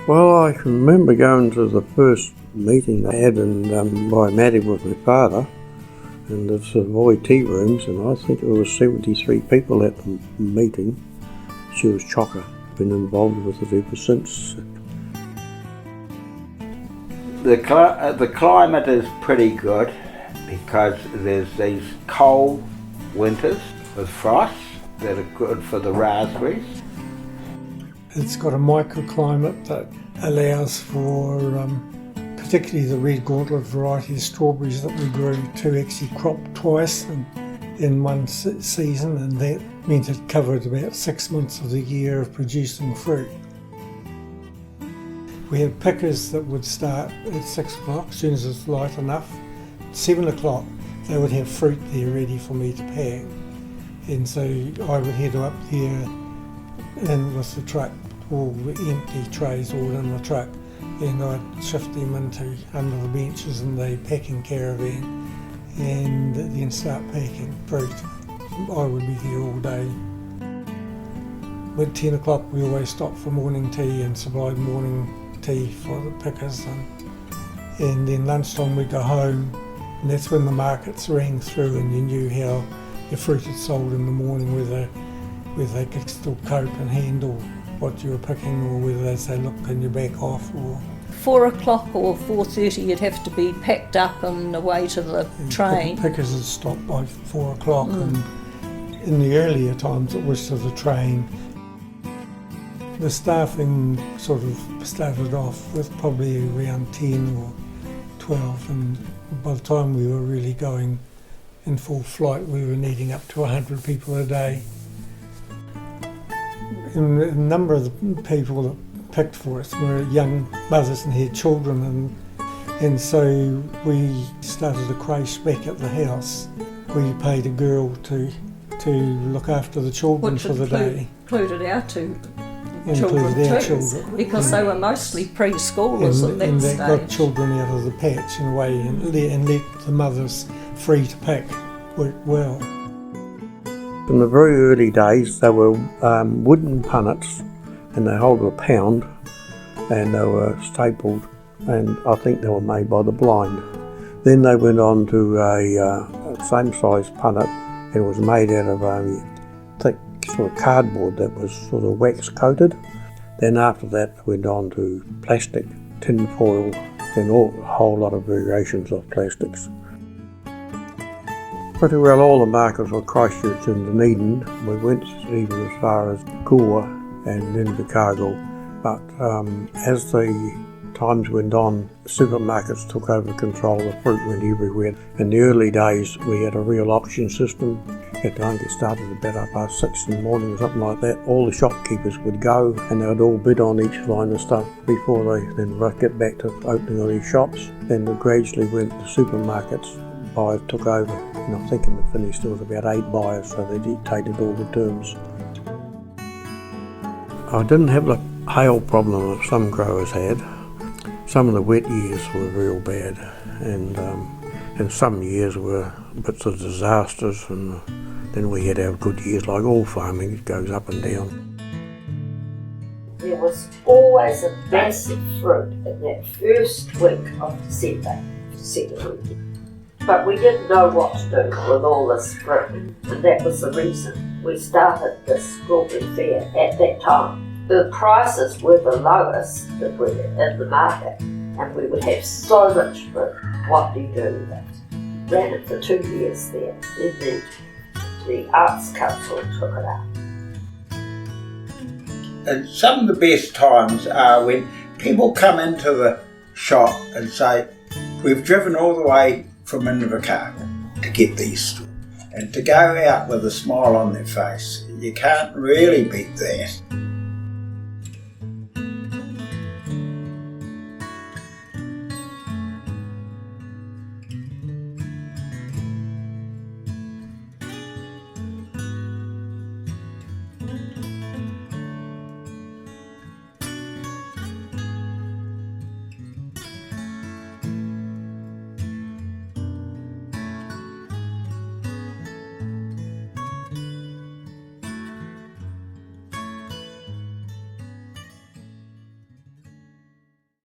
Well, I can remember going to the first meeting they had in Waimate with my father, and the Savoy tea rooms, and I think there was 73 people at the meeting. She was chocker, been involved with it ever since. The climate is pretty good because there's these cold winters with frost that are good for the raspberries. It's got a microclimate that allows for particularly the red gauntlet variety of strawberries that we grew to actually crop twice in one season, and that meant it covered about 6 months of the year of producing fruit. We had pickers that would start at 6 o'clock as soon as it's light enough. 7 o'clock they would have fruit there ready for me to pack, and so I would head up there and with the truck, all the empty trays all in the truck, and I'd shift them into under the benches in the packing caravan and then start packing fruit. I would be there all day. At 10 o'clock we always stopped for morning tea and supplied morning tea for the pickers, and then lunchtime we'd go home, and that's when the markets rang through and you knew how your fruit had sold in the morning, whether they could still cope and handle what you were picking, or whether they'd say, look, can you back off? Or 4 o'clock or 4:30 you'd have to be packed up and away to the train. Pickers had stopped by 4 o'clock, and in the earlier times it was to the train. The staffing sort of started off with probably around 10 or 12, and by the time we were really going in full flight we were needing up to 100 people a day. And a number of the people that picked for us were young mothers and had children, and so we started a creche back at the house. We paid a girl to look after the children for the day. Included our children, because they were mostly preschoolers at that and stage. that got children out of the patch in a way, and let the mothers free to pick worked well. In the very early days they were wooden punnets, and they hold a pound, and they were stapled, and I think they were made by the blind. Then they went on to a same size punnet, and it was made out of thick sort of cardboard that was sort of wax coated. Then after that went on to plastic, tin foil, and a whole lot of variations of plastics. Pretty well all the markets were Christchurch and Dunedin. We went even as far as Gore and then Chicago, but as the times went on, supermarkets took over control, the fruit went everywhere. In the early days we had a real auction system. It only get started about 6:30 in the morning or something like that. All the shopkeepers would go and they would all bid on each line of stuff before they then get back to opening all these shops. Then we gradually went to supermarkets. Buyers took over, and I think in the finish there was about 8 buyers, so they dictated all the terms. I didn't have the hail problem that some growers had. Some of the wet years were real bad, and some years were bits of disasters, and then we had our good years. Like all farming, it goes up and down. There was always a massive fruit in that first week of December, second week. But we didn't know what to do with all this fruit, and that was the reason we started this strawberry fair at that time. The prices were the lowest that were in the market, and we would have so much fruit. What do you do with it? Ran it for 2 years there, then the Arts Council took it up. And some of the best times are when people come into the shop and say, we've driven all the way from Invercargill to get these, and to go out with a smile on their face, you can't really beat that.